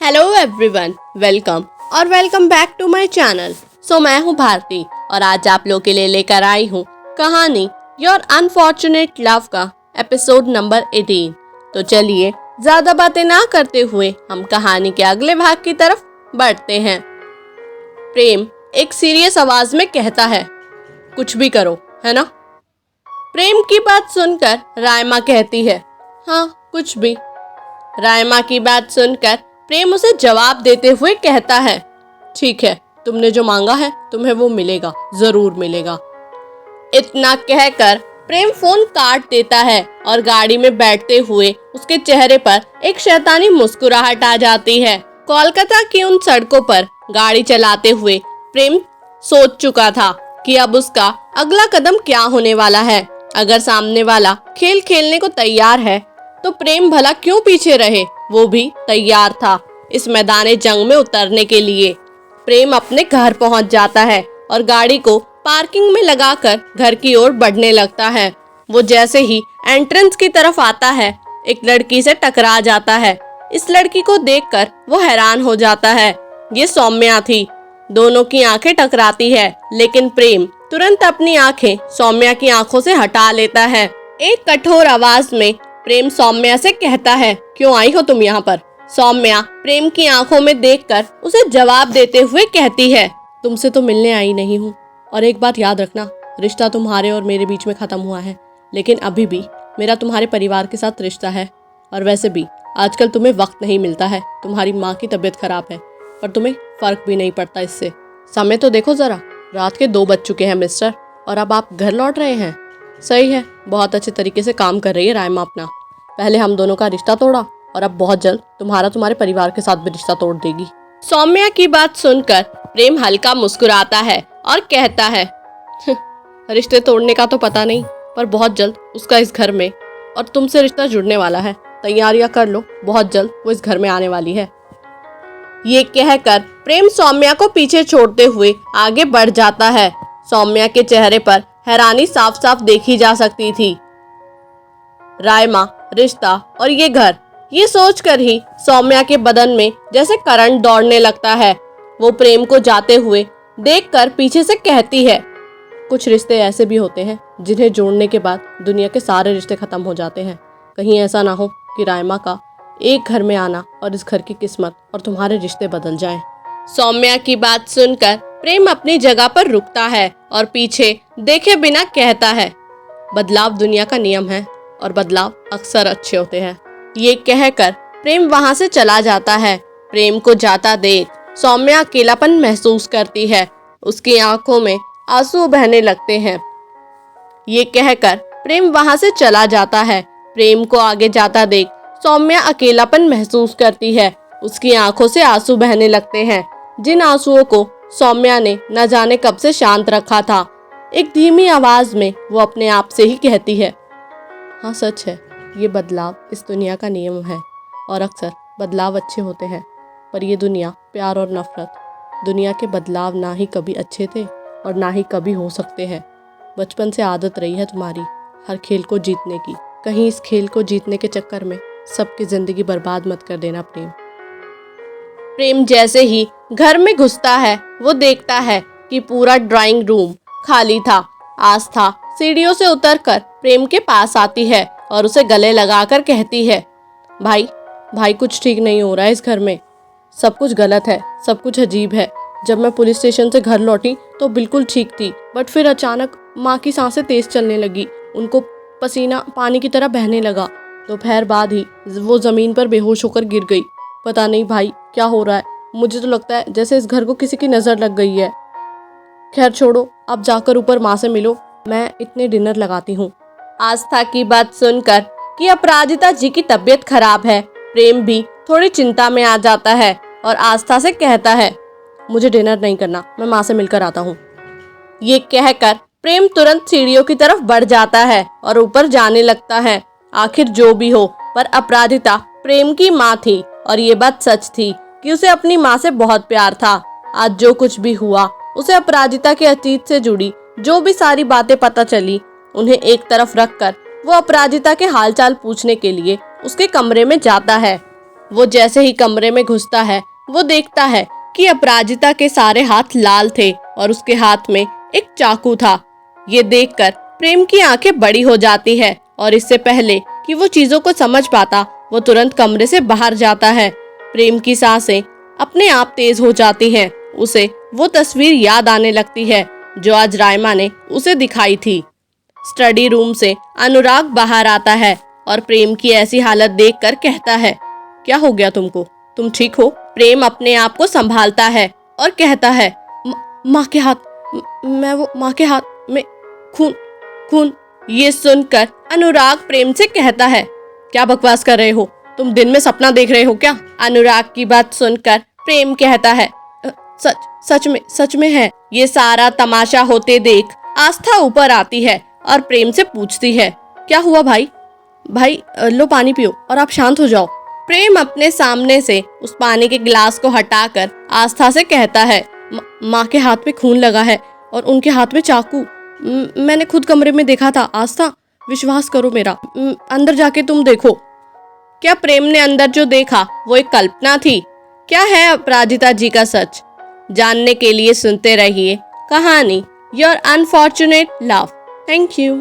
Hello everyone, welcome back to my channel. मैं हूँ भारती और आज आप लोग के लिए लेकर आई हूँ कहानी योर अनफॉर्चुनेट लव का एपिसोड नंबर 18। तो चलिए ज्यादा बातें ना करते हुए हम कहानी के अगले भाग की तरफ बढ़ते हैं। प्रेम एक सीरियस आवाज में कहता है, कुछ भी करो, है ना? प्रेम की बात सुनकर रायमा कहती है, हाँ कुछ भी। रायमा की बात सुनकर प्रेम उसे जवाब देते हुए कहता है, ठीक है, तुमने जो मांगा है तुम्हें वो मिलेगा, जरूर मिलेगा। इतना कहकर प्रेम फोन काट देता है और गाड़ी में बैठते हुए उसके चेहरे पर एक शैतानी मुस्कुराहट आ जाती है। कोलकाता की उन सड़कों पर गाड़ी चलाते हुए प्रेम सोच चुका था कि अब उसका अगला कदम क्या होने वाला है। अगर सामने वाला खेल खेलने को तैयार है तो प्रेम भला क्यों पीछे रहे। वो भी तैयार था इस मैदान जंग में उतरने के लिए। प्रेम अपने घर पहुंच जाता है और गाड़ी को पार्किंग में लगाकर घर की ओर बढ़ने लगता है। वो जैसे ही एंट्रेंस की तरफ आता है एक लड़की से टकरा जाता है। इस लड़की को देखकर वो हैरान हो जाता है। ये सौम्या थी। दोनों की आंखें टकराती है, लेकिन प्रेम तुरंत अपनी आंखें सौम्या की आंखों से हटा लेता है। एक कठोर आवाज में प्रेम सौम्या से कहता है, क्यों आई हो तुम यहाँ पर? सौम्या प्रेम की आंखों में देखकर उसे जवाब देते हुए कहती है, तुमसे तो मिलने आई नहीं हूँ, और एक बात याद रखना, रिश्ता तुम्हारे और मेरे बीच में खत्म हुआ है, लेकिन अभी भी मेरा तुम्हारे परिवार के साथ रिश्ता है। और वैसे भी आजकल तुम्हें वक्त नहीं मिलता है, तुम्हारी माँ की तबीयत खराब है, पर तुम्हें फर्क भी नहीं पड़ता इससे। समय तो देखो जरा, रात के 2 बज चुके हैं मिस्टर, और अब आप घर लौट रहे हैं। सही है, बहुत अच्छे तरीके से काम कर रही है रायमा अपना। पहले हम दोनों का रिश्ता तोड़ा और अब बहुत जल्द तुम्हारे परिवार के साथ भी रिश्ता तोड़ देगी। सौम्या की बात सुनकर प्रेम हल्का मुस्कुराता है और कहता है, रिश्ते तोड़ने का तो पता नहीं, पर बहुत जल्द उसका इस घर में और तुमसे रिश्ता जुड़ने वाला है। तैयारियां कर लो, बहुत जल्द वो इस घर में आने वाली है। ये कहकर प्रेम सौम्या को पीछे छोड़ते हुए आगे बढ़ जाता है। सौम्या के चेहरे पर हैरानी साफ साफ देखी जा सकती थी। रायमा, रिश्ता और ये घर, ये सोचकर ही सौम्या के बदन में जैसे करंट दौड़ने लगता है। वो प्रेम को जाते हुए देखकर पीछे से कहती है, कुछ रिश्ते ऐसे भी होते हैं जिन्हें जोड़ने के बाद दुनिया के सारे रिश्ते खत्म हो जाते हैं। कहीं ऐसा ना हो कि रायमा का एक घर में आना और इस घर की किस्मत और तुम्हारे रिश्ते बदल जाएं। सौम्या की बात सुनकर प्रेम अपनी जगह पर रुकता है और पीछे देखे बिना कहता है, बदलाव दुनिया का नियम है और बदलाव अक्सर अच्छे होते हैं। ये कहकर प्रेम वहां से चला जाता है। प्रेम को जाता देख सौम्या अकेलापन महसूस करती है। उसकी आंखों में आंसू बहने लगते हैं। ये कहकर प्रेम वहां से चला जाता है। प्रेम को आगे जाता देख सौम्या अकेलापन महसूस करती है। उसकी आंखों से आंसू बहने लगते हैं, जिन आंसुओं को सौम्या ने न जाने कब से शांत रखा था। एक धीमी आवाज में वो अपने आप से ही कहती है, हाँ सच है, ये बदलाव इस दुनिया का नियम है और अक्सर बदलाव अच्छे होते हैं, पर ये दुनिया प्यार और नफरत, दुनिया के बदलाव ना ही कभी अच्छे थे और ना ही कभी हो सकते हैं। बचपन से आदत रही है तुम्हारी हर खेल को जीतने की, कहीं इस खेल को जीतने के चक्कर में सबकी जिंदगी बर्बाद मत कर देना। प्रेम जैसे ही घर में घुसता है वो देखता है कि पूरा ड्राइंग रूम खाली था। आस्था सीढ़ियों से उतरकर प्रेम के पास आती है और उसे गले लगाकर कहती है, भाई कुछ ठीक नहीं हो रहा है इस घर में, सब कुछ गलत है, सब कुछ अजीब है। जब मैं पुलिस स्टेशन से घर लौटी तो बिल्कुल ठीक थी, बट फिर अचानक माँ की सांसें तेज चलने लगी, उनको पसीना पानी की तरह बहने लगा। दोपहर बाद ही वो जमीन पर बेहोश होकर गिर गई। पता नहीं भाई क्या हो रहा है, मुझे तो लगता है जैसे इस घर को किसी की नजर लग गई है। खैर छोड़ो, अब जाकर ऊपर माँ से मिलो, मैं इतने डिनर लगाती हूँ। आस्था की बात सुनकर कि अपराजिता जी की तबीयत खराब है, प्रेम भी थोड़ी चिंता में आ जाता है और आस्था से कहता है, मुझे डिनर नहीं करना, मैं माँ से मिलकर आता हूँ। ये कहकर प्रेम तुरंत सीढ़ियों की तरफ बढ़ जाता है और ऊपर जाने लगता है। आखिर जो भी हो, पर अपराजिता प्रेम की माँ थी और ये बात सच थी कि उसे अपनी माँ से बहुत प्यार था। आज जो कुछ भी हुआ, उसे अपराजिता के अतीत से जुड़ी जो भी सारी बातें पता चली, उन्हें एक तरफ रखकर वो अपराजिता के हालचाल पूछने के लिए उसके कमरे में जाता है। वो जैसे ही कमरे में घुसता है वो देखता है कि अपराजिता के सारे हाथ लाल थे और उसके हाथ में एक चाकू था। ये देखकर प्रेम की आंखें बड़ी हो जाती है और इससे पहले कि वो चीजों को समझ पाता वो तुरंत कमरे से बाहर जाता है। प्रेम की सांसें अपने आप तेज हो जाती हैं। उसे वो तस्वीर याद आने लगती है जो आज रायमा ने उसे दिखाई थी। स्टडी रूम से अनुराग बाहर आता है और प्रेम की ऐसी हालत देखकर कहता है, क्या हो गया तुमको? तुम ठीक हो? प्रेम अपने आप को संभालता है और कहता है, माँ के हाथ, मैं वो माँ के हाथ में खून खून। ये सुनकर अनुराग प्रेम से कहता है, क्या बकवास कर रहे हो? तुम दिन में सपना देख रहे हो क्या? अनुराग की बात सुनकर प्रेम कहता है, सच में है। ये सारा तमाशा होते देख आस्था ऊपर आती है और प्रेम से पूछती है, क्या हुआ भाई? भाई लो पानी पियो और आप शांत हो जाओ। प्रेम अपने सामने से उस पानी के गिलास को हटाकर आस्था से कहता है, माँ के हाथ में खून लगा है और उनके हाथ में चाकू। मैंने खुद कमरे में देखा था आस्था, विश्वास करो मेरा। अंदर जाके तुम देखो। क्या प्रेम ने अंदर जो देखा वो एक कल्पना थी? क्या है अपराजिता जी का सच? जानने के लिए सुनते रहिए कहानी your unfortunate love. Thank you.